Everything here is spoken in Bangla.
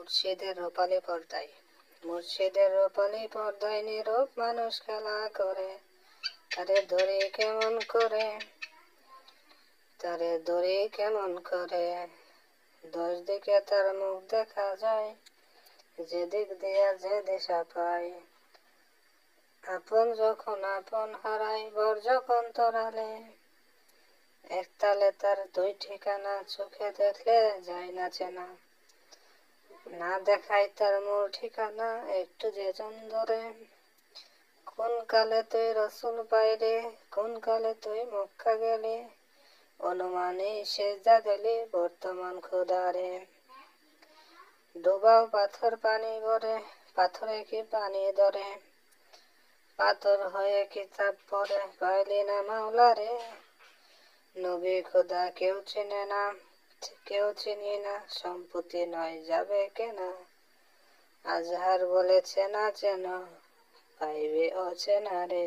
মুর্শিদের রূপালী পর্দায় মুর্শিদের রূপালী পর্দায় নীরব মানুষ খেলা করে। তারে ধরে কেমন করে, তারে ধরে কেমন করে, 10 দিকে তার মুখ দেখা যায়, যেদিক দিয়া যে দিশা পায়। আপন যখন আপন হারায়, বর যখন তরালে, একতালে তার 2 ঠিকানা, চোখে দেখলে যায় না চেনা। না দেখায় তার মূল ঠিকানা, একটু যেজন ধরে। কোন কালে তুই রসুল পাইলে, কোন কালে তুই মক্কা গেলে, অনুমানে সেজদা দিলি বর্তমান খোদারে। ডুবাও পাথর পানি ভরে, পাথরে কি পানি ধরে, পাথর হয়ে কিতাব পড়ে, পাইলি না মাওলারে। নবী খোদা কেউ চিনে না, কেউ চিনি না, সম্পত্তি নয় যাবে কেনা। আজহার বলেছে না চেন, পাইবে অচেনা রে।